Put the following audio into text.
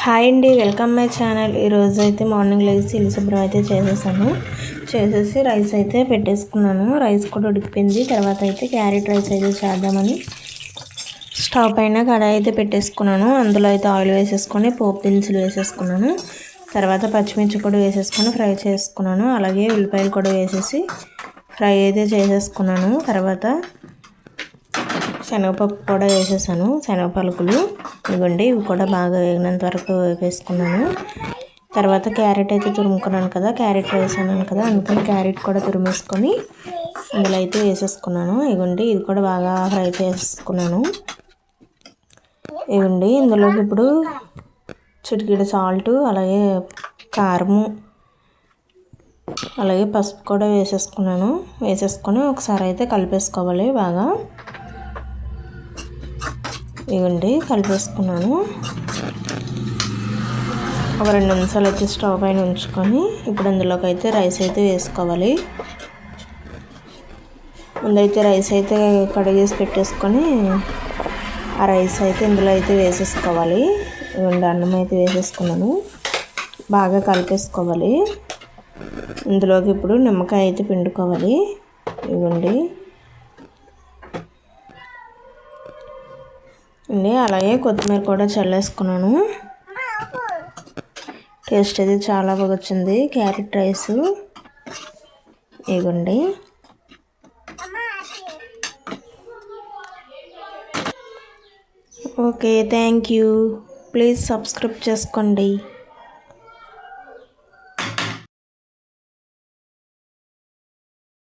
Hi అండి, welcome my channel. ఈరోజు అయితే మార్నింగ్ లేచి ఇల్లు శుభ్రం అయితే చేసేసి రైస్ అయితే పెట్టేసుకున్నాను. రైస్ కూడా ఉడికిపోయింది. తర్వాత అయితే క్యారెట్ రైస్ అయితే చేద్దామని స్టవ్ పైన కడాయి అయితే పెట్టేసుకున్నాను. అందులో అయితే ఆయిల్ వేసేసుకొని పోపు దినుసులు వేసేసుకున్నాను. తర్వాత పచ్చిమిర్చి కూడా వేసేసుకొని ఫ్రై చేసుకున్నాను. అలాగే ఉల్లిపాయలు కూడా వేసేసి ఫ్రై అయితే చేసేసుకున్నాను. తర్వాత శనగపప్పు కూడా వేసేసాను, శనగ పలుకులు ఇవ్వండి, ఇవి కూడా బాగా వేగినంత వరకు వేసుకున్నాను. తర్వాత క్యారెట్ అయితే తురుముకున్నాను కదా, క్యారెట్ వేసాను కదా, అందుకని క్యారెట్ కూడా తురిమేసుకొని ఇందులో అయితే వేసేసుకున్నాను. ఇవ్వండి, ఇది కూడా బాగా ఫ్రై చేసుకున్నాను. ఇవ్వండి, ఇందులోకి ఇప్పుడు చిటికెడు సాల్ట్, అలాగే కారము, అలాగే పసుపు కూడా వేసేసుకొని ఒకసారి అయితే కలిపేసుకోవాలి బాగా. ఇవ్వండి, కలిపేసుకున్నాను. ఒక 2 నిమిషాలు అయితే స్టవ్ పైన ఉంచుకొని ఇప్పుడు ఇందులోకి అయితే రైస్ అయితే వేసుకోవాలి. ముందైతే రైస్ అయితే కడిగేసి పెట్టేసుకొని ఆ రైస్ అయితే ఇందులో అయితే వేసేసుకోవాలి. ఇవ్వండి, అన్నం అయితే వేసేసుకున్నాను, బాగా కలిపేసుకోవాలి. ఇందులోకి ఇప్పుడు నిమ్మకాయ అయితే పిండుకోవాలి. ఇవ్వండి, అలాగే కొత్తిమీర కూడా చల్లేసుకున్నాను. టేస్ట్ అయితే చాలా బాగా వచ్చింది క్యారెట్ రైస్. ఇవ్వండి, okay, thank you. Please subscribe చేసుకోండి.